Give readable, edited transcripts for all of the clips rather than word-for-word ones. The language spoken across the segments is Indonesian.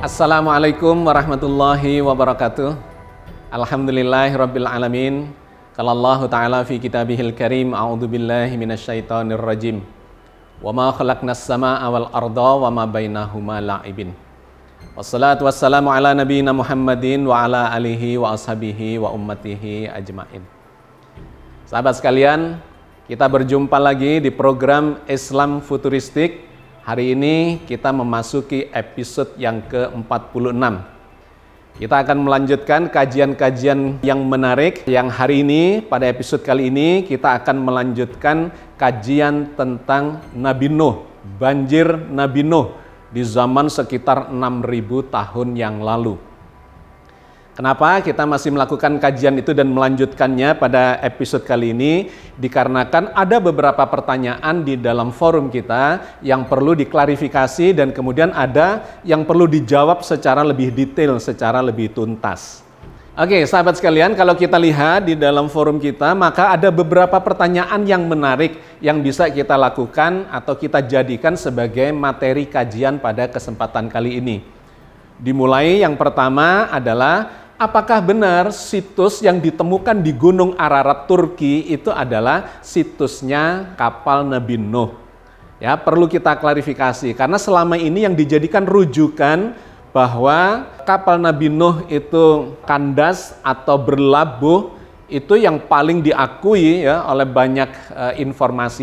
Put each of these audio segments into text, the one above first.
Assalamualaikum warahmatullahi wabarakatuh. Alhamdulillahirabbil alamin. Qala Allah Ta'ala fi kitabihil karim, a'udzubillahi minasyaitonir rajim. Wa ma khalaqnas samaa'a wal arda wa ma bainahuma la'ibin. Wassalatu wassalamu ala nabiyyina Muhammadin wa ala alihi wa ashabihi wa ummatihi ajmain. Sahabat sekalian, kita berjumpa lagi di program Islam Futuristik. Hari ini kita memasuki episode yang ke-46. Kita akan melanjutkan kajian-kajian yang menarik. Yang hari ini, pada episode kali ini, kita akan melanjutkan kajian tentang Nabi Nuh, banjir Nabi Nuh di zaman sekitar 6.000 tahun yang lalu. Kenapa kita masih melakukan kajian itu dan melanjutkannya pada episode kali ini? Dikarenakan ada beberapa pertanyaan di dalam forum kita yang perlu diklarifikasi dan kemudian ada yang perlu dijawab secara lebih detail, secara lebih tuntas. Oke, sahabat sekalian, kalau kita lihat di dalam forum kita, maka ada beberapa pertanyaan yang menarik yang bisa kita lakukan atau kita jadikan sebagai materi kajian pada kesempatan kali ini. Dimulai yang pertama adalah, apakah benar situs yang ditemukan di Gunung Ararat, Turki itu adalah situsnya kapal Nabi Nuh? Ya, perlu kita klarifikasi karena selama ini yang dijadikan rujukan bahwa kapal Nabi Nuh itu kandas atau berlabuh itu yang paling diakui ya oleh banyak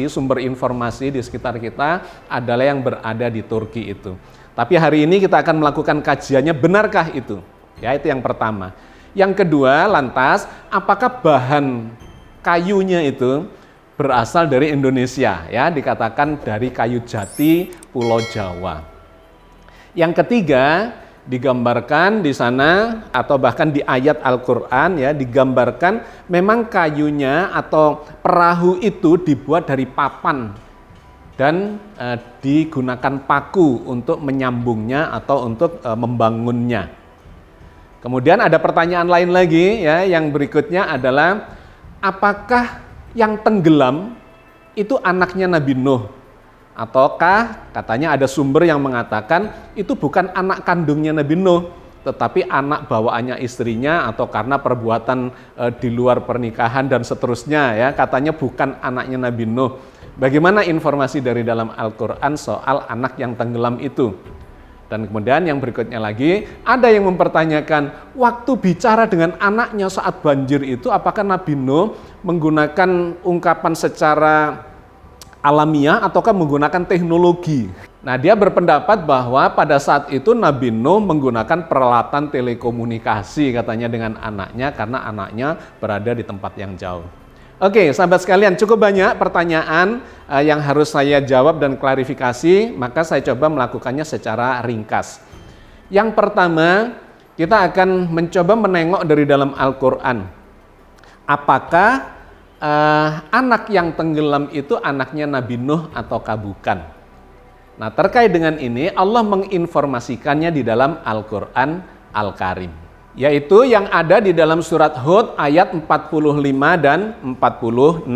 sumber informasi di sekitar kita adalah yang berada di Turki itu. Tapi hari ini kita akan melakukan kajiannya, benarkah itu? Ya, itu yang pertama. Yang kedua, lantas apakah bahan kayunya itu berasal dari Indonesia? Ya, dikatakan dari kayu jati Pulau Jawa. Yang ketiga, digambarkan di sana atau bahkan di ayat Al-Qur'an ya, digambarkan memang kayunya atau perahu itu dibuat dari papan dan digunakan paku untuk menyambungnya atau untuk membangunnya. Kemudian ada pertanyaan lain lagi ya, yang berikutnya adalah apakah yang tenggelam itu anaknya Nabi Nuh? Ataukah katanya ada sumber yang mengatakan itu bukan anak kandungnya Nabi Nuh, tetapi anak bawaannya istrinya atau karena perbuatan di luar pernikahan dan seterusnya ya, katanya bukan anaknya Nabi Nuh. Bagaimana informasi dari dalam Al-Qur'an soal anak yang tenggelam itu? Dan kemudian yang berikutnya lagi, ada yang mempertanyakan waktu bicara dengan anaknya saat banjir itu, apakah Nabi Nuh menggunakan ungkapan secara alamiah ataukah menggunakan teknologi? Nah, dia berpendapat bahwa pada saat itu Nabi Nuh menggunakan peralatan telekomunikasi katanya dengan anaknya karena anaknya berada di tempat yang jauh. Oke, sahabat sekalian, cukup banyak pertanyaan yang harus saya jawab dan klarifikasi, maka saya coba melakukannya secara ringkas. Yang pertama, kita akan mencoba menengok dari dalam Al-Qur'an. Apakah anak yang tenggelam itu anaknya Nabi Nuh ataukah bukan? Nah, terkait dengan ini Allah menginformasikannya di dalam Al-Qur'an Al-Karim, yaitu yang ada di dalam surat Hud ayat 45 dan 46.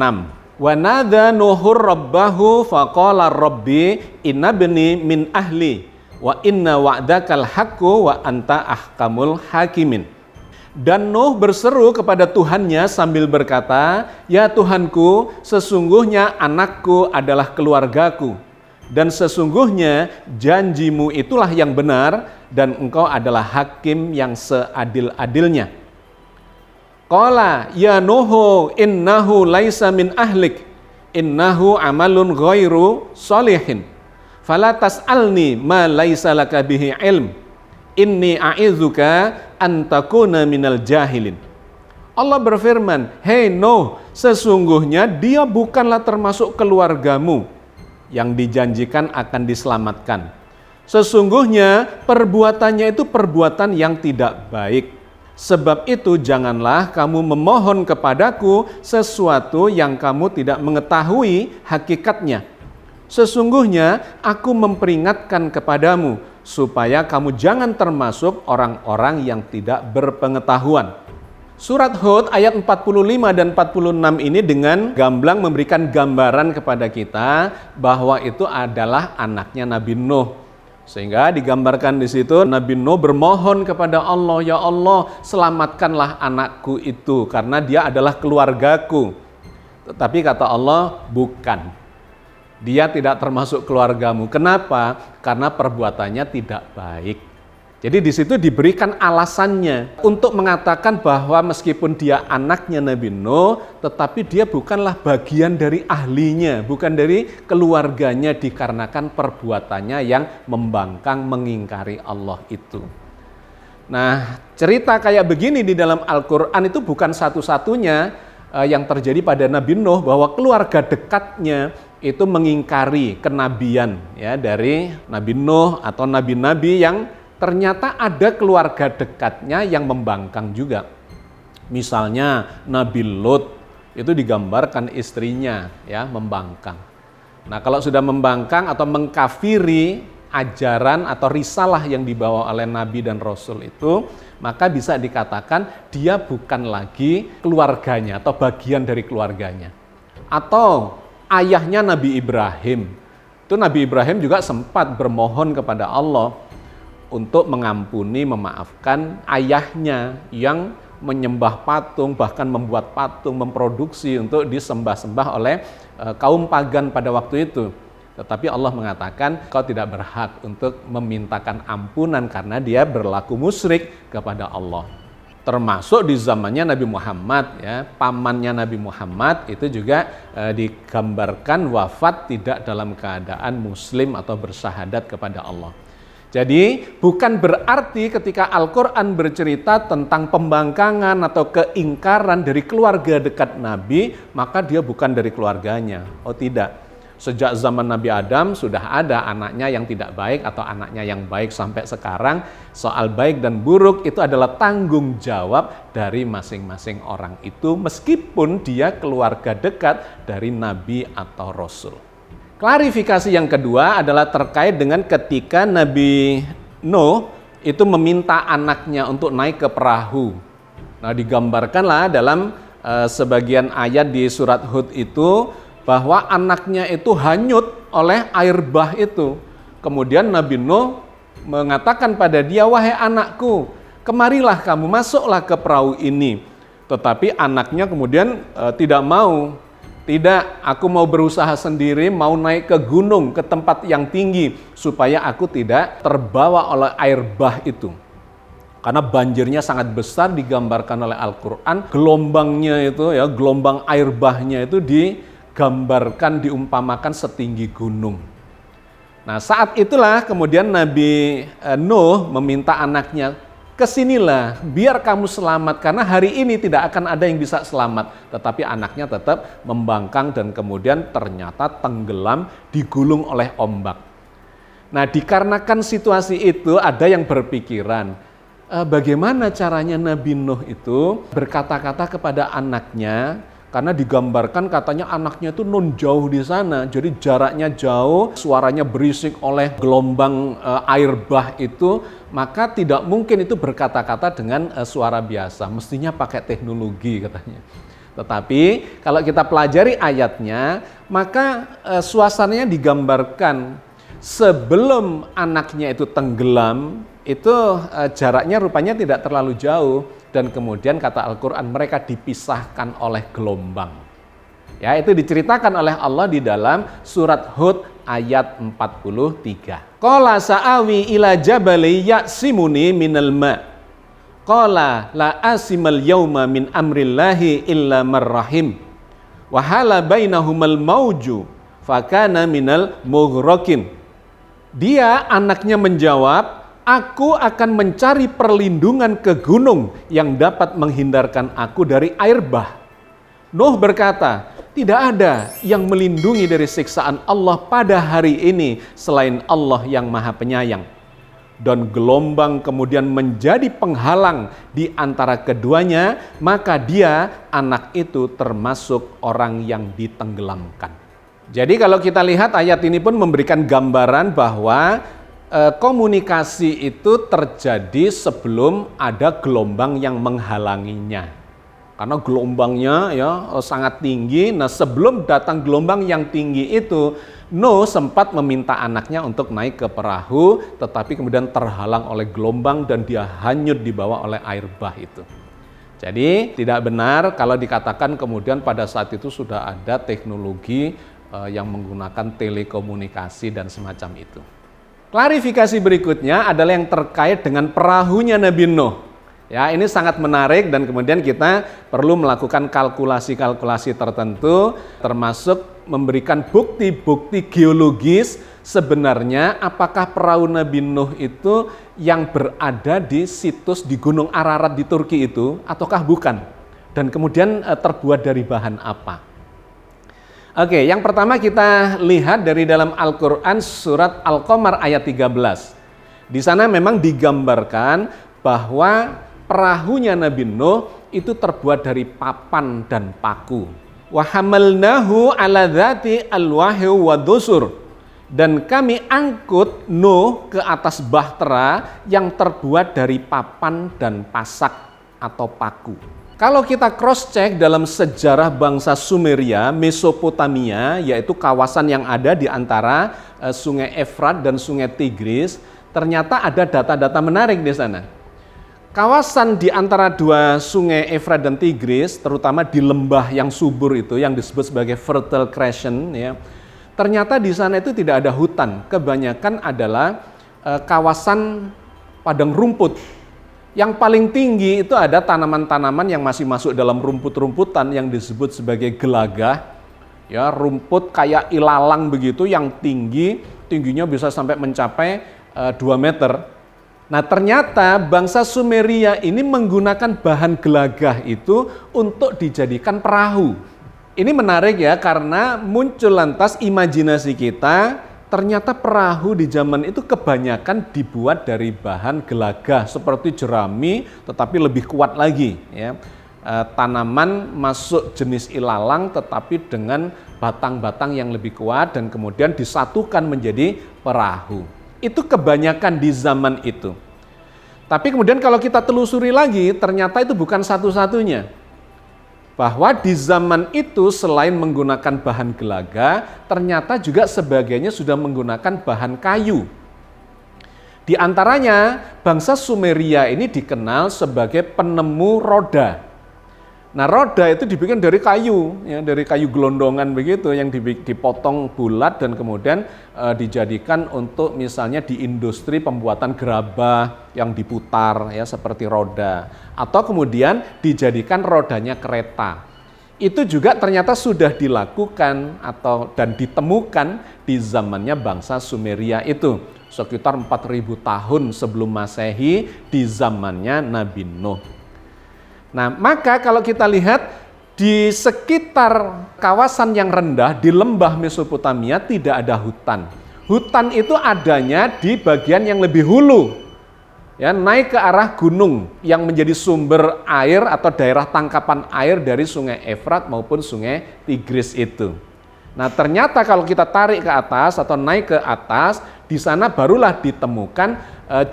Wa nadza Nuhur rabbahu faqala rabbi inna bani min ahli wa inna wa'dakal haqqu wa anta ahkamul hakimin. Dan Nuh berseru kepada Tuhannya sambil berkata, ya Tuhanku, sesungguhnya anakku adalah keluargaku, dan sesungguhnya janjimu itulah yang benar, dan engkau adalah hakim yang seadil-adilnya. Qala ya Nuhu innahu laisa min ahlik, innahu amalun ghairu sholihin, fala tas'alni ma laisa laka bihi ilm, inni a'izuka an takuna minal jahilin. Allah berfirman, hei Nuh, sesungguhnya dia bukanlah termasuk keluargamu yang dijanjikan akan diselamatkan. Sesungguhnya perbuatannya itu perbuatan yang tidak baik. Sebab itu janganlah kamu memohon kepadaku sesuatu yang kamu tidak mengetahui hakikatnya. Sesungguhnya aku memperingatkan kepadamu supaya kamu jangan termasuk orang-orang yang tidak berpengetahuan. Surat Hud ayat 45 dan 46 ini dengan gamblang memberikan gambaran kepada kita bahwa itu adalah anaknya Nabi Nuh. Sehingga digambarkan di situ Nabi Nuh bermohon kepada Allah, ya Allah, selamatkanlah anakku itu karena dia adalah keluargaku. Tetapi kata Allah, bukan. Dia tidak termasuk keluargamu. Kenapa? Karena perbuatannya tidak baik. Jadi di situ diberikan alasannya untuk mengatakan bahwa meskipun dia anaknya Nabi Nuh, tetapi dia bukanlah bagian dari ahlinya, bukan dari keluarganya dikarenakan perbuatannya yang membangkang mengingkari Allah itu. Nah, cerita kayak begini di dalam Al-Quran itu bukan satu-satunya yang terjadi pada Nabi Nuh, bahwa keluarga dekatnya itu mengingkari kenabian ya dari Nabi Nuh atau nabi-nabi yang ternyata ada keluarga dekatnya yang membangkang juga. Misalnya Nabi Lut itu digambarkan istrinya ya membangkang. Nah, kalau sudah membangkang atau mengkafiri ajaran atau risalah yang dibawa oleh Nabi dan Rasul itu, maka bisa dikatakan dia bukan lagi keluarganya atau bagian dari keluarganya. Atau ayahnya Nabi Ibrahim. Itu Nabi Ibrahim juga sempat bermohon kepada Allah untuk mengampuni, memaafkan ayahnya yang menyembah patung, bahkan membuat patung, memproduksi untuk disembah-sembah oleh kaum pagan pada waktu itu. Tetapi Allah mengatakan, kau tidak berhak untuk memintakan ampunan karena dia berlaku musyrik kepada Allah. Termasuk di zamannya Nabi Muhammad, ya, pamannya Nabi Muhammad itu juga digambarkan wafat tidak dalam keadaan muslim atau bersyahadat kepada Allah. Jadi bukan berarti ketika Al-Quran bercerita tentang pembangkangan atau keingkaran dari keluarga dekat Nabi, maka dia bukan dari keluarganya. Oh tidak, sejak zaman Nabi Adam sudah ada anaknya yang tidak baik atau anaknya yang baik sampai sekarang. Soal baik dan buruk itu adalah tanggung jawab dari masing-masing orang itu, meskipun dia keluarga dekat dari Nabi atau Rasul. Klarifikasi yang kedua adalah terkait dengan ketika Nabi Nuh itu meminta anaknya untuk naik ke perahu. Nah, digambarkanlah dalam sebagian ayat di surat Hud itu bahwa anaknya itu hanyut oleh air bah itu. Kemudian Nabi Nuh mengatakan pada dia, wahai anakku, kemarilah kamu, masuklah ke perahu ini. Tetapi anaknya kemudian tidak mau. Tidak, aku mau berusaha sendiri, mau naik ke gunung, ke tempat yang tinggi, supaya aku tidak terbawa oleh air bah itu. Karena banjirnya sangat besar digambarkan oleh Al-Quran, gelombangnya itu ya, gelombang air bahnya itu digambarkan, diumpamakan setinggi gunung. Nah, saat itulah kemudian Nabi Nuh meminta anaknya, kesinilah biar kamu selamat, karena hari ini tidak akan ada yang bisa selamat. Tetapi anaknya tetap membangkang dan kemudian ternyata tenggelam, digulung oleh ombak. Nah, dikarenakan situasi itu ada yang berpikiran, bagaimana caranya Nabi Nuh itu berkata-kata kepada anaknya, karena digambarkan katanya anaknya itu nun jauh di sana, jadi jaraknya jauh, suaranya berisik oleh gelombang air bah itu, maka tidak mungkin itu berkata-kata dengan suara biasa, mestinya pakai teknologi katanya. Tetapi kalau kita pelajari ayatnya, maka suasananya digambarkan sebelum anaknya itu tenggelam, itu jaraknya rupanya tidak terlalu jauh. Dan kemudian kata Al-Quran, mereka dipisahkan oleh gelombang. Ya, itu diceritakan oleh Allah di dalam surat Hud ayat 43. Qala sa'awi ila jabali ya'simuni minal ma'. Qala la asimal yawma min amrillahi illa marrahim. Wa hala bainahumal mauju fakana minal mughraqin. Dia anaknya menjawab, aku akan mencari perlindungan ke gunung yang dapat menghindarkan aku dari air bah. Nuh berkata, tidak ada yang melindungi dari siksaan Allah pada hari ini selain Allah yang Maha Penyayang. Dan gelombang kemudian menjadi penghalang di antara keduanya, maka dia, anak itu, termasuk orang yang ditenggelamkan. Jadi kalau kita lihat ayat ini pun memberikan gambaran bahwa komunikasi itu terjadi sebelum ada gelombang yang menghalanginya. Karena gelombangnya ya sangat tinggi. Nah, sebelum datang gelombang yang tinggi itu, Nuh sempat meminta anaknya untuk naik ke perahu, tetapi kemudian terhalang oleh gelombang dan dia hanyut dibawa oleh air bah itu. Jadi tidak benar kalau dikatakan kemudian pada saat itu sudah ada teknologi yang menggunakan telekomunikasi dan semacam itu. Klarifikasi berikutnya adalah yang terkait dengan perahunya Nabi Nuh. Ya, ini sangat menarik dan kemudian kita perlu melakukan kalkulasi-kalkulasi tertentu, termasuk memberikan bukti-bukti geologis sebenarnya apakah perahu Nabi Nuh itu yang berada di situs di Gunung Ararat di Turki itu ataukah bukan, dan kemudian terbuat dari bahan apa. Oke, yang pertama kita lihat dari dalam Al-Quran surat Al-Qamar ayat 13. Di sana memang digambarkan bahwa perahunya Nabi Nuh itu terbuat dari papan dan paku. Wa hamalnahu ala dzati alwahi wa dusur. Dan kami angkut Nuh ke atas bahtera yang terbuat dari papan dan pasak atau paku. Kalau kita cross check dalam sejarah bangsa Sumeria, Mesopotamia, yaitu kawasan yang ada di antara Sungai Efrat dan Sungai Tigris, ternyata ada data-data menarik di sana. Kawasan di antara dua sungai Efrat dan Tigris, terutama di lembah yang subur itu yang disebut sebagai Fertile Crescent, ya, ternyata di sana itu tidak ada hutan. Kebanyakan adalah kawasan padang rumput. Yang paling tinggi itu ada tanaman-tanaman yang masih masuk dalam rumput-rumputan yang disebut sebagai gelagah. Ya, rumput kayak ilalang begitu yang tingginya bisa sampai mencapai 2 meter. Nah, ternyata bangsa Sumeria ini menggunakan bahan gelagah itu untuk dijadikan perahu. Ini menarik ya, karena muncul lantas imajinasi kita, ternyata perahu di zaman itu kebanyakan dibuat dari bahan gelagah seperti jerami, tetapi lebih kuat lagi. Ya. Tanaman masuk jenis ilalang tetapi dengan batang-batang yang lebih kuat dan kemudian disatukan menjadi perahu. Itu kebanyakan di zaman itu. Tapi kemudian kalau kita telusuri lagi, ternyata itu bukan satu-satunya. Bahwa di zaman itu selain menggunakan bahan gelagah, ternyata juga sebagiannya sudah menggunakan bahan kayu. Di antaranya, bangsa Sumeria ini dikenal sebagai penemu roda. Nah, roda itu dibikin dari kayu, ya, dari kayu gelondongan begitu, yang dipotong bulat dan kemudian dijadikan untuk misalnya di industri pembuatan gerabah yang diputar, ya, seperti roda, atau kemudian dijadikan rodanya kereta. Itu juga ternyata sudah dilakukan dan ditemukan di zamannya bangsa Sumeria itu, sekitar 4.000 tahun sebelum Masehi di zamannya Nabi Nuh. Nah, maka kalau kita lihat di sekitar kawasan yang rendah di lembah Mesopotamia tidak ada hutan. Hutan itu adanya di bagian yang lebih hulu. Ya, naik ke arah gunung yang menjadi sumber air atau daerah tangkapan air dari Sungai Efrat maupun Sungai Tigris itu. Nah, ternyata kalau kita tarik ke atas atau naik ke atas, di sana barulah ditemukan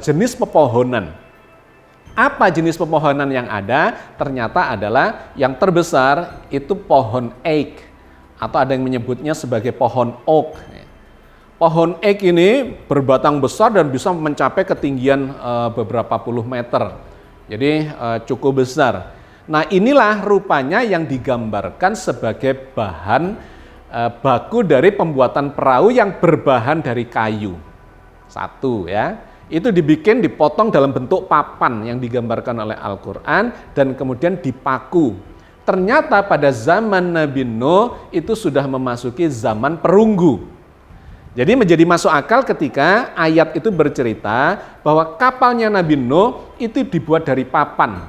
jenis pepohonan. Apa jenis pepohonan yang ada? Ternyata adalah yang terbesar itu pohon eik, atau ada yang menyebutnya sebagai pohon oak. Pohon eik ini berbatang besar dan bisa mencapai ketinggian beberapa puluh meter. Jadi cukup besar. Nah, inilah rupanya yang digambarkan sebagai bahan baku dari pembuatan perahu yang berbahan dari kayu. Satu, ya. Itu dipotong dalam bentuk papan yang digambarkan oleh Al-Quran dan kemudian dipaku. Ternyata pada zaman Nabi Nuh itu sudah memasuki zaman perunggu. Jadi menjadi masuk akal ketika ayat itu bercerita bahwa kapalnya Nabi Nuh itu dibuat dari papan.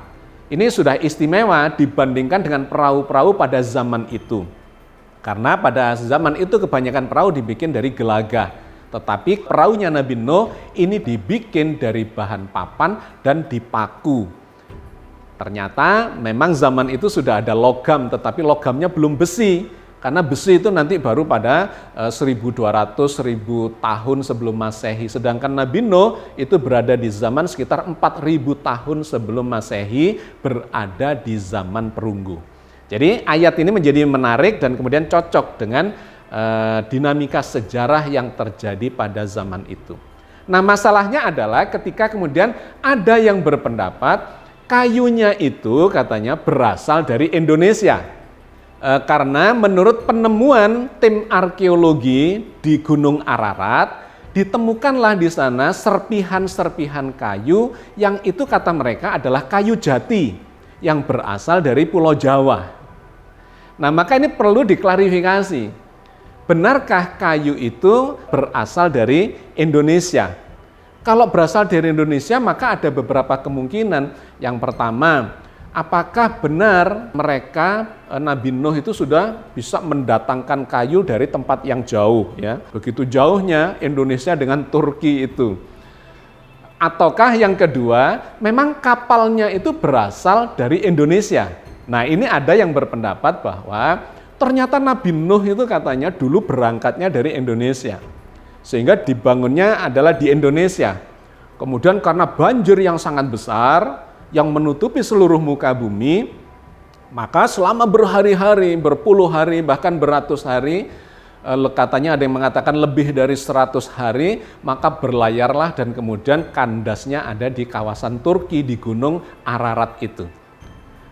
Ini sudah istimewa dibandingkan dengan perahu-perahu pada zaman itu. Karena pada zaman itu kebanyakan perahu dibikin dari gelagah. Tetapi perahunya Nabi Nuh ini dibikin dari bahan papan dan dipaku. Ternyata memang zaman itu sudah ada logam, tetapi logamnya belum besi. Karena besi itu nanti baru pada 1200-1000 tahun sebelum Masehi. Sedangkan Nabi Nuh itu berada di zaman sekitar 4000 tahun sebelum Masehi, berada di zaman perunggu. Jadi ayat ini menjadi menarik dan kemudian cocok dengan dinamika sejarah yang terjadi pada zaman itu. Nah, masalahnya adalah ketika kemudian ada yang berpendapat kayunya itu katanya berasal dari Indonesia. Karena menurut penemuan tim arkeologi di Gunung Ararat, ditemukanlah di sana serpihan-serpihan kayu yang itu kata mereka adalah kayu jati yang berasal dari Pulau Jawa. Nah, maka ini perlu diklarifikasi. Benarkah kayu itu berasal dari Indonesia? Kalau berasal dari Indonesia, maka ada beberapa kemungkinan. Yang pertama, apakah benar mereka Nabi Nuh itu sudah bisa mendatangkan kayu dari tempat yang jauh, ya? Begitu jauhnya Indonesia dengan Turki itu. Ataukah yang kedua, memang kapalnya itu berasal dari Indonesia. Nah, ini ada yang berpendapat bahwa ternyata Nabi Nuh itu katanya dulu berangkatnya dari Indonesia. Sehingga dibangunnya adalah di Indonesia. Kemudian karena banjir yang sangat besar, yang menutupi seluruh muka bumi, maka selama berhari-hari, berpuluh hari, bahkan beratus hari, katanya ada yang mengatakan lebih dari 100 hari, maka berlayarlah dan kemudian kandasnya ada di kawasan Turki, di Gunung Ararat itu.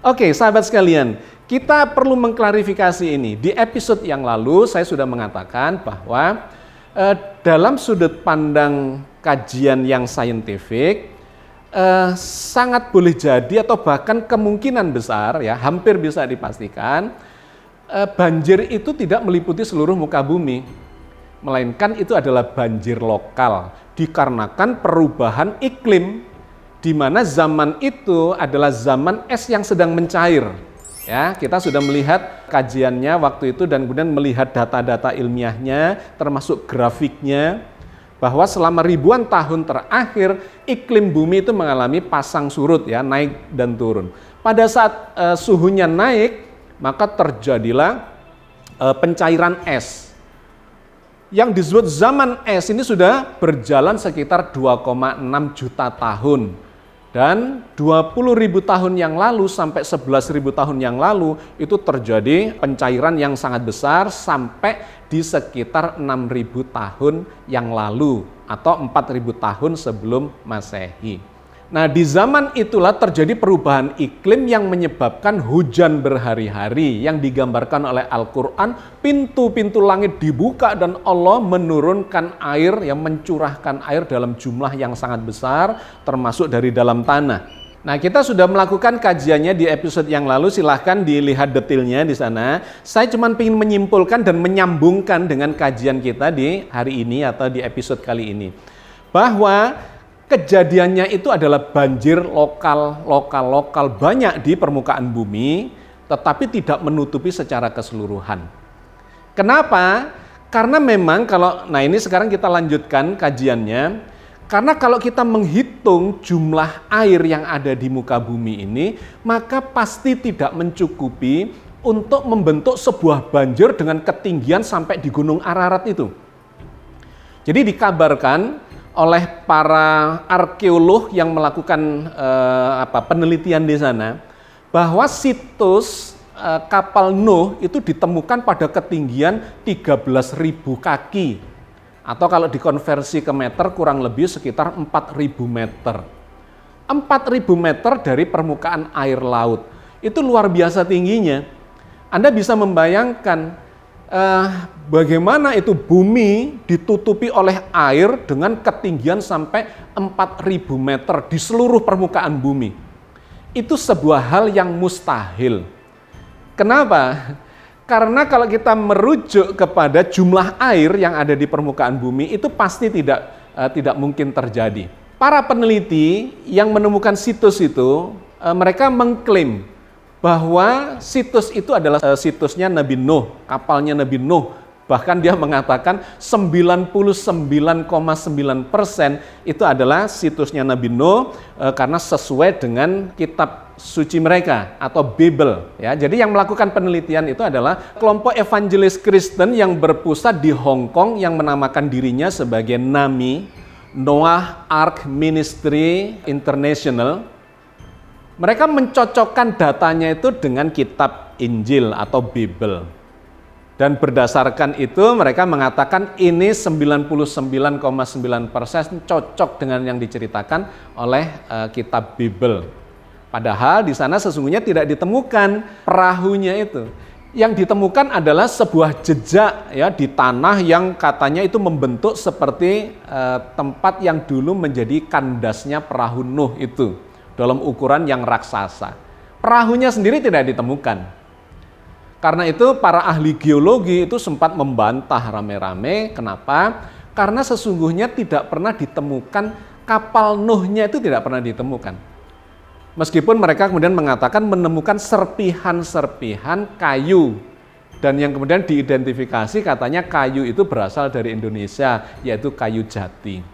Oke, sahabat sekalian, kita perlu mengklarifikasi ini. Di episode yang lalu saya sudah mengatakan bahwa dalam sudut pandang kajian yang saintifik, sangat boleh jadi atau bahkan kemungkinan besar, ya hampir bisa dipastikan, banjir itu tidak meliputi seluruh muka bumi, melainkan itu adalah banjir lokal dikarenakan perubahan iklim, di mana zaman itu adalah zaman es yang sedang mencair. Ya, kita sudah melihat kajiannya waktu itu dan kemudian melihat data-data ilmiahnya, termasuk grafiknya, bahwa selama ribuan tahun terakhir iklim bumi itu mengalami pasang surut, ya, naik dan turun. Pada saat suhunya naik, maka terjadilah pencairan es. Yang disebut zaman es ini sudah berjalan sekitar 2,6 juta tahun. Dan 20.000 tahun yang lalu sampai 11.000 tahun yang lalu itu terjadi pencairan yang sangat besar sampai di sekitar 6.000 tahun yang lalu atau 4.000 tahun sebelum Masehi. Nah, di zaman itulah terjadi perubahan iklim yang menyebabkan hujan berhari-hari yang digambarkan oleh Al-Quran. Pintu-pintu langit dibuka dan Allah menurunkan air, yang mencurahkan air dalam jumlah yang sangat besar, termasuk dari dalam tanah. Nah, kita sudah melakukan kajiannya di episode yang lalu, silahkan dilihat detailnya di sana. Saya cuma ingin menyimpulkan dan menyambungkan dengan kajian kita di hari ini atau di episode kali ini. Bahwa kejadiannya itu adalah banjir lokal banyak di permukaan bumi, tetapi tidak menutupi secara keseluruhan. Kenapa? Karena memang nah ini sekarang kita lanjutkan kajiannya, karena kalau kita menghitung jumlah air yang ada di muka bumi ini, maka pasti tidak mencukupi untuk membentuk sebuah banjir dengan ketinggian sampai di Gunung Ararat itu. Jadi dikabarkan oleh para arkeolog yang melakukan penelitian di sana, bahwa situs kapal Nuh itu ditemukan pada ketinggian 13.000 kaki, atau kalau dikonversi ke meter kurang lebih sekitar 4.000 meter. 4.000 meter dari permukaan air laut, itu luar biasa tingginya. Anda bisa membayangkan bagaimana itu bumi ditutupi oleh air dengan ketinggian sampai 4.000 meter di seluruh permukaan bumi. Itu sebuah hal yang mustahil. Kenapa? Karena kalau kita merujuk kepada jumlah air yang ada di permukaan bumi, itu pasti tidak mungkin terjadi. Para peneliti yang menemukan situs itu, mereka mengklaim bahwa situs itu adalah situsnya Nabi Nuh, kapalnya Nabi Nuh. Bahkan dia mengatakan 99,9% itu adalah situsnya Nabi Nuh, karena sesuai dengan kitab suci mereka atau Bible. Ya, jadi yang melakukan penelitian itu adalah kelompok evangelis Kristen yang berpusat di Hong Kong yang menamakan dirinya sebagai NAMI, Noah Ark Ministry International. Mereka mencocokkan datanya itu dengan kitab Injil atau Bible. Dan berdasarkan itu mereka mengatakan ini 99,9% cocok dengan yang diceritakan oleh kitab Bible. Padahal di sana sesungguhnya tidak ditemukan perahunya itu. Yang ditemukan adalah sebuah jejak ya di tanah yang katanya itu membentuk seperti tempat yang dulu menjadi kandasnya perahu Nuh itu dalam ukuran yang raksasa. Perahunya sendiri tidak ditemukan. Karena itu para ahli geologi itu sempat membantah rame-rame. Kenapa? Karena sesungguhnya tidak pernah ditemukan kapal Nuhnya itu tidak pernah ditemukan. Meskipun mereka kemudian mengatakan menemukan serpihan-serpihan kayu. Dan yang kemudian diidentifikasi katanya kayu itu berasal dari Indonesia, yaitu kayu jati.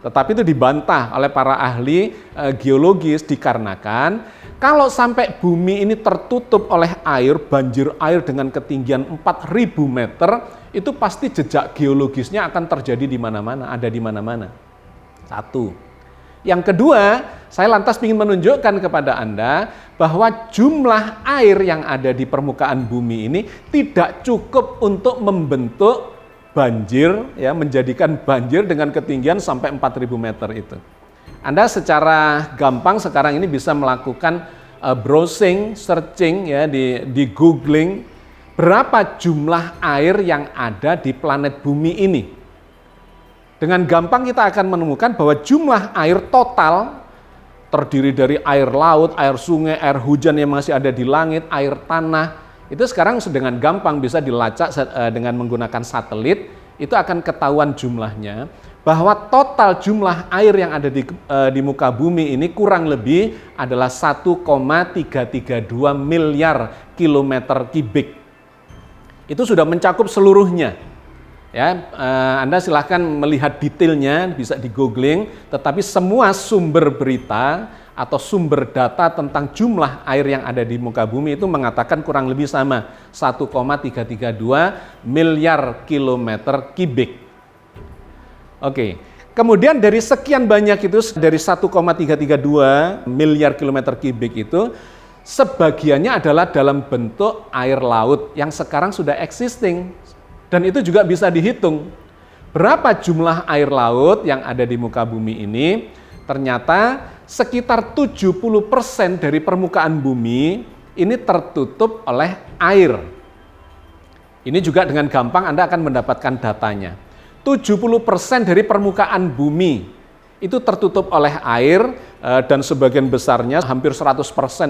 Tetapi itu dibantah oleh para ahli geologis dikarenakan kalau sampai bumi ini tertutup oleh air, banjir air dengan ketinggian 4.000 meter, itu pasti jejak geologisnya akan terjadi di mana-mana, ada di mana-mana. Satu. Yang kedua, saya lantas ingin menunjukkan kepada Anda bahwa jumlah air yang ada di permukaan bumi ini tidak cukup untuk membentuk banjir, ya, menjadikan banjir dengan ketinggian sampai 4.000 meter itu. Anda secara gampang sekarang ini bisa melakukan browsing, searching ya di googling berapa jumlah air yang ada di planet bumi ini. Dengan gampang kita akan menemukan bahwa jumlah air total terdiri dari air laut, air sungai, air hujan yang masih ada di langit, air tanah, itu sekarang dengan gampang bisa dilacak dengan menggunakan satelit, itu akan ketahuan jumlahnya. Bahwa total jumlah air yang ada di muka bumi ini kurang lebih adalah 1,332 miliar kilometer kubik. Itu sudah mencakup seluruhnya. Ya, Anda silahkan melihat detailnya, bisa di googling, tetapi semua sumber berita atau sumber data tentang jumlah air yang ada di muka bumi itu mengatakan kurang lebih sama, 1,332 miliar kilometer kubik. Oke, kemudian dari sekian banyak itu, dari 1,332 miliar kilometer kubik itu, sebagiannya adalah dalam bentuk air laut yang sekarang sudah existing. Dan itu juga bisa dihitung. Berapa jumlah air laut yang ada di muka bumi ini? Ternyata sekitar 70% dari permukaan bumi ini tertutup oleh air. Ini juga dengan gampang Anda akan mendapatkan datanya. 70% dari permukaan bumi itu tertutup oleh air dan sebagian besarnya hampir 100%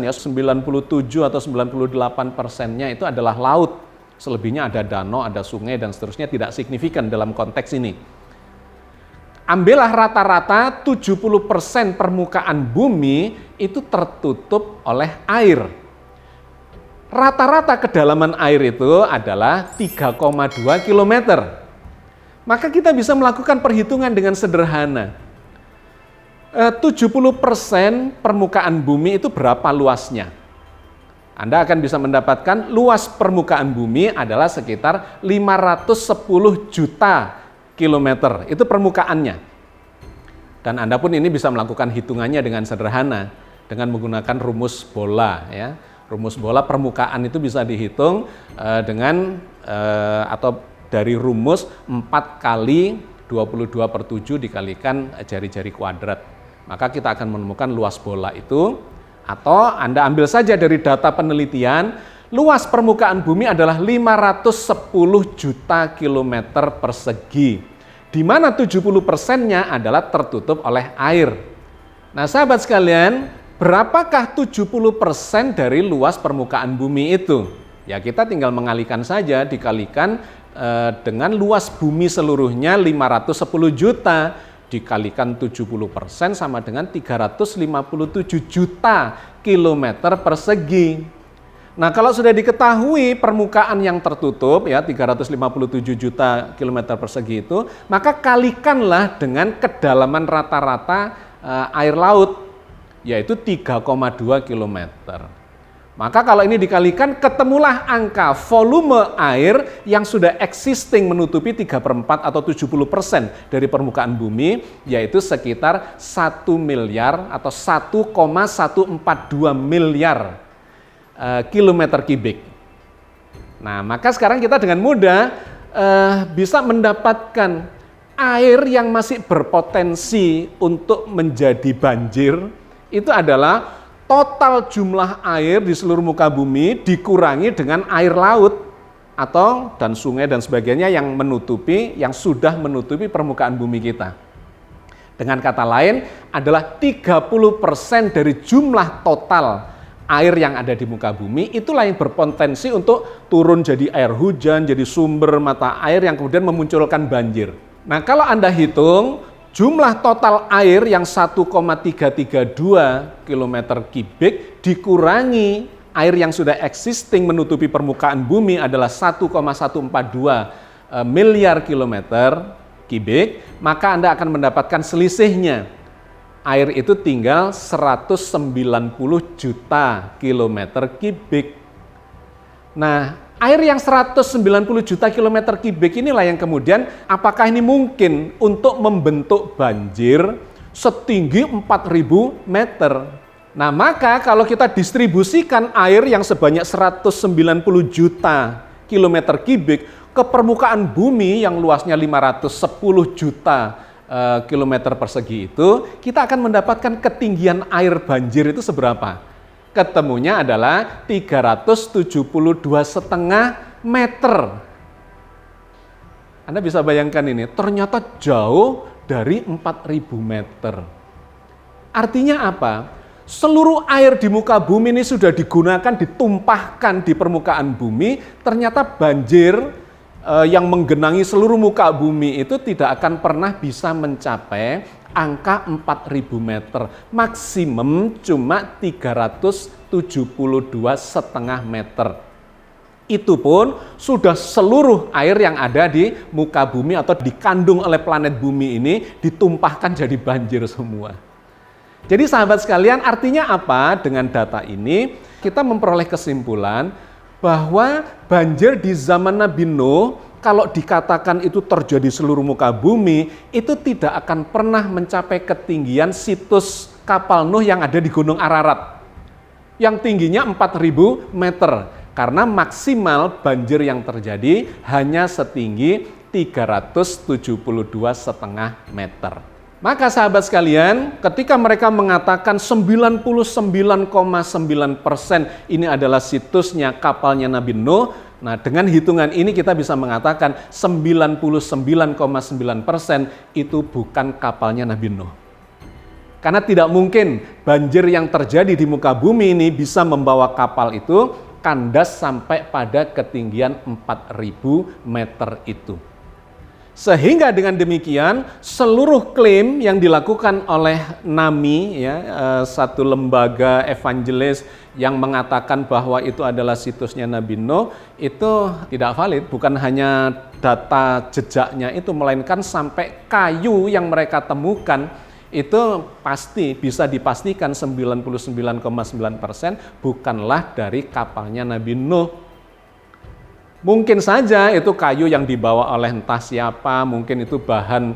ya, 97 atau 98%-nya itu adalah laut. Selebihnya ada danau, ada sungai dan seterusnya, tidak signifikan dalam konteks ini. Ambillah rata-rata 70% permukaan bumi itu tertutup oleh air. Rata-rata kedalaman air itu adalah 3,2 km. Maka kita bisa melakukan perhitungan dengan sederhana. 70% permukaan bumi itu berapa luasnya? Anda akan bisa mendapatkan luas permukaan bumi adalah sekitar 510 juta kilometer. Itu permukaannya. Dan Anda pun ini bisa melakukan hitungannya dengan sederhana. Dengan menggunakan rumus bola. Ya. Rumus bola permukaan itu bisa dihitung dengan atau dari rumus 4 kali 22/7 dikalikan jari-jari kuadrat. Maka kita akan menemukan luas bola itu. Atau Anda ambil saja dari data penelitian, luas permukaan bumi adalah 510 juta kilometer persegi. Di mana 70%-nya adalah tertutup oleh air. Nah sahabat sekalian, berapakah 70% dari luas permukaan bumi itu? Ya kita tinggal mengalihkan saja, dikalikan dengan luas bumi seluruhnya 510 juta. Dikalikan 70% sama dengan 357 juta kilometer persegi. Nah kalau sudah diketahui permukaan yang tertutup ya 357 juta kilometer persegi itu, maka kalikanlah dengan kedalaman rata-rata air laut, yaitu 3,2 kilometer. Maka kalau ini dikalikan, ketemulah angka volume air yang sudah existing menutupi 3/4 atau 70% dari permukaan bumi, yaitu sekitar 1 miliar atau 1,142 miliar kilometer kubik. Nah, maka sekarang kita dengan mudah bisa mendapatkan air yang masih berpotensi untuk menjadi banjir. Itu adalah total jumlah air di seluruh muka bumi dikurangi dengan air laut atau dan sungai dan sebagainya yang sudah menutupi permukaan bumi kita. Dengan kata lain adalah 30% dari jumlah total air yang ada di muka bumi, itulah yang berpotensi untuk turun jadi air hujan, jadi sumber mata air yang kemudian memunculkan banjir. Nah, kalau Anda hitung jumlah total air yang 1,332 km kubik dikurangi air yang sudah existing menutupi permukaan bumi adalah 1,142 miliar kilometer kubik, maka Anda akan mendapatkan selisihnya. Air itu tinggal 190 juta kilometer kubik. Nah, air yang 190 juta kilometer kubik inilah yang kemudian apakah ini mungkin untuk membentuk banjir setinggi 4.000 meter. Nah, maka kalau kita distribusikan air yang sebanyak 190 juta kilometer kubik ke permukaan bumi yang luasnya 510 juta kilometer persegi itu, kita akan mendapatkan ketinggian air banjir itu seberapa? Ketemunya adalah 372,5 meter. Anda bisa bayangkan ini, ternyata jauh dari 4.000 meter. Artinya apa? Seluruh air di muka bumi ini sudah digunakan, ditumpahkan di permukaan bumi, ternyata banjir yang menggenangi seluruh muka bumi itu tidak akan pernah bisa mencapai angka 4.000 meter. Maksimum cuma 372,5 meter. Itu pun sudah seluruh air yang ada di muka bumi atau dikandung oleh planet bumi ini ditumpahkan jadi banjir semua. Jadi sahabat sekalian, artinya apa? Dengan data ini kita memperoleh kesimpulan bahwa banjir di zaman Nabi Nuh kalau dikatakan itu terjadi seluruh muka bumi, itu tidak akan pernah mencapai ketinggian situs kapal Nuh yang ada di Gunung Ararat yang tingginya 4.000 meter, karena maksimal banjir yang terjadi hanya setinggi 372,5 meter. Maka sahabat sekalian, ketika mereka mengatakan 99,9% ini adalah situsnya kapalnya Nabi Nuh, nah dengan hitungan ini kita bisa mengatakan 99,9% itu bukan kapalnya Nabi Nuh. Karena tidak mungkin banjir yang terjadi di muka bumi ini bisa membawa kapal itu kandas sampai pada ketinggian 4.000 meter itu. Sehingga dengan demikian seluruh klaim yang dilakukan oleh NAMI, satu lembaga evangelis yang mengatakan bahwa itu adalah situsnya Nabi Nuh, itu tidak valid. Bukan hanya data jejaknya itu, melainkan sampai kayu yang mereka temukan itu pasti bisa dipastikan 99,9% bukanlah dari kapalnya Nabi Nuh. Mungkin saja itu kayu yang dibawa oleh entah siapa, mungkin itu bahan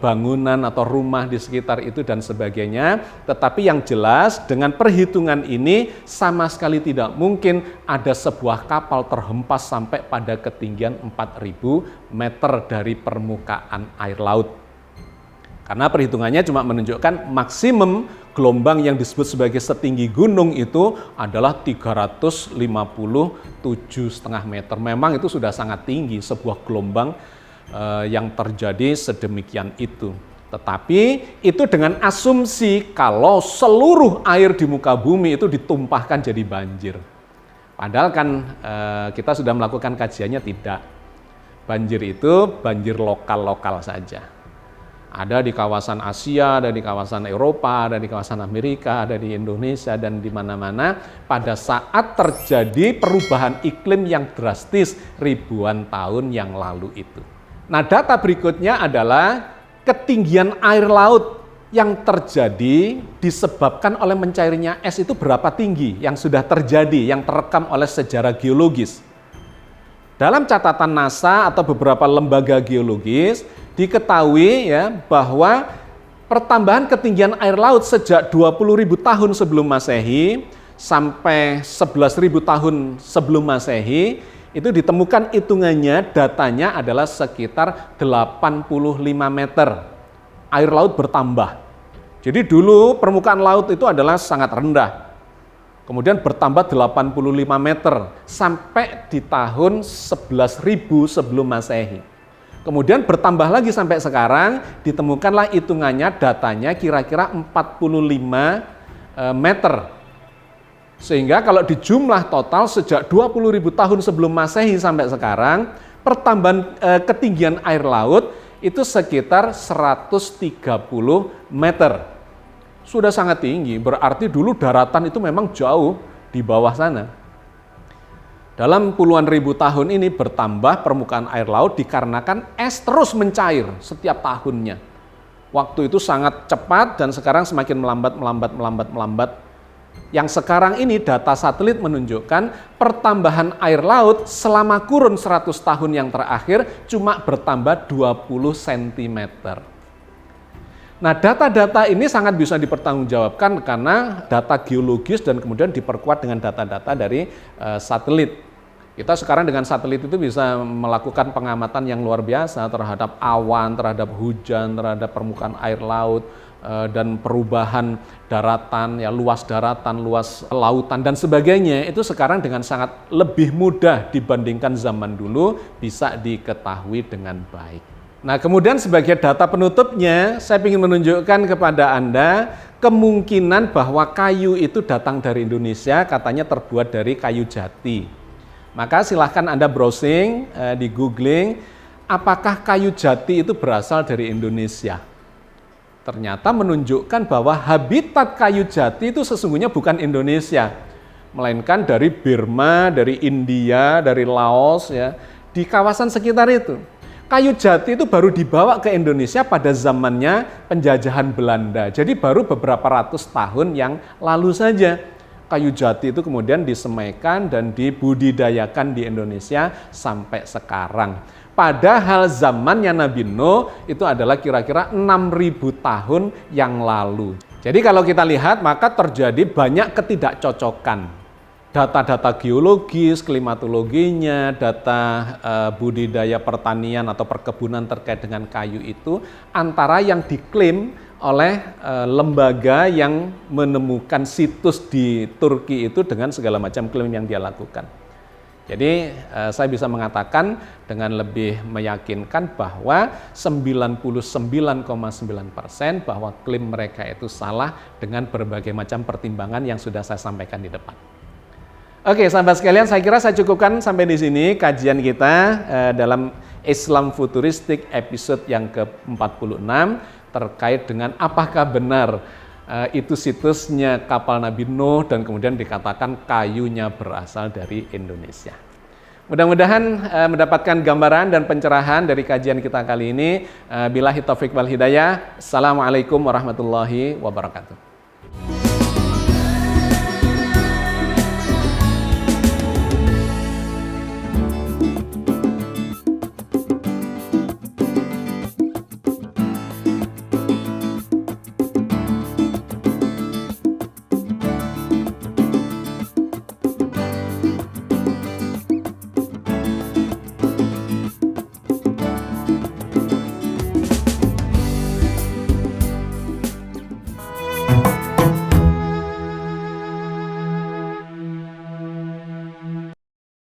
bangunan atau rumah di sekitar itu dan sebagainya. Tetapi yang jelas dengan perhitungan ini sama sekali tidak mungkin ada sebuah kapal terhempas sampai pada ketinggian 4.000 meter dari permukaan air laut. Karena perhitungannya cuma menunjukkan maksimum gelombang yang disebut sebagai setinggi gunung itu adalah 357,5 meter. Memang itu sudah sangat tinggi sebuah gelombang yang terjadi sedemikian itu. Tetapi itu dengan asumsi kalau seluruh air di muka bumi itu ditumpahkan jadi banjir. Padahal kan kita sudah melakukan kajiannya tidak. Banjir itu banjir lokal-lokal saja. Ada di kawasan Asia, ada di kawasan Eropa, ada di kawasan Amerika, ada di Indonesia, dan di mana-mana pada saat terjadi perubahan iklim yang drastis ribuan tahun yang lalu itu. Nah, data berikutnya adalah ketinggian air laut yang terjadi disebabkan oleh mencairnya es itu berapa tinggi yang sudah terjadi, yang terekam oleh sejarah geologis. Dalam catatan NASA atau beberapa lembaga geologis, diketahui bahwa pertambahan ketinggian air laut sejak 20.000 tahun sebelum Masehi sampai 11.000 tahun sebelum Masehi itu ditemukan hitungannya, datanya adalah sekitar 85 meter. Air laut bertambah. Jadi dulu permukaan laut itu adalah sangat rendah. Kemudian bertambah 85 meter sampai di tahun 11.000 sebelum Masehi. Kemudian bertambah lagi sampai sekarang, ditemukanlah hitungannya, datanya kira-kira 45 meter. Sehingga kalau dijumlah total sejak 20.000 tahun sebelum Masehi sampai sekarang, pertambahan ketinggian air laut itu sekitar 130 meter. Sudah sangat tinggi, berarti dulu daratan itu memang jauh di bawah sana. Dalam puluhan ribu tahun ini bertambah permukaan air laut dikarenakan es terus mencair setiap tahunnya. Waktu itu sangat cepat dan sekarang semakin melambat. Yang sekarang ini data satelit menunjukkan pertambahan air laut selama kurun 100 tahun yang terakhir cuma bertambah 20 cm. Nah, data-data ini sangat bisa dipertanggungjawabkan karena data geologis dan kemudian diperkuat dengan data-data dari satelit. Kita sekarang dengan satelit itu bisa melakukan pengamatan yang luar biasa terhadap awan, terhadap hujan, terhadap permukaan air laut, dan perubahan daratan, ya luas daratan, luas lautan dan sebagainya. Itu sekarang dengan sangat lebih mudah dibandingkan zaman dulu bisa diketahui dengan baik. Nah, kemudian sebagai data penutupnya, saya ingin menunjukkan kepada Anda kemungkinan bahwa kayu itu datang dari Indonesia, katanya terbuat dari kayu jati. Maka silahkan Anda browsing, di googling, apakah kayu jati itu berasal dari Indonesia? Ternyata menunjukkan bahwa habitat kayu jati itu sesungguhnya bukan Indonesia, melainkan dari Burma, dari India, dari Laos, ya, di kawasan sekitar itu. Kayu jati itu baru dibawa ke Indonesia pada zamannya penjajahan Belanda, jadi baru beberapa ratus tahun yang lalu saja. Kayu jati itu kemudian disemaikan dan dibudidayakan di Indonesia sampai sekarang. Padahal zamannya Nabi Nuh itu adalah kira-kira 6.000 tahun yang lalu. Jadi kalau kita lihat maka terjadi banyak ketidakcocokan. Data-data geologis, klimatologinya, data budidaya pertanian atau perkebunan terkait dengan kayu itu antara yang diklaim oleh lembaga yang menemukan situs di Turki itu dengan segala macam klaim yang dia lakukan. Jadi saya bisa mengatakan dengan lebih meyakinkan bahwa 99,9% bahwa klaim mereka itu salah dengan berbagai macam pertimbangan yang sudah saya sampaikan di depan. Oke, sahabat sekalian, saya kira saya cukupkan sampai di sini kajian kita dalam Islam Futuristik episode yang ke-46 terkait dengan apakah benar itu situsnya kapal Nabi Nuh dan kemudian dikatakan kayunya berasal dari Indonesia. Mudah-mudahan mendapatkan gambaran dan pencerahan dari kajian kita kali ini. Billahi taufik wal hidayah. Assalamualaikum warahmatullahi wabarakatuh.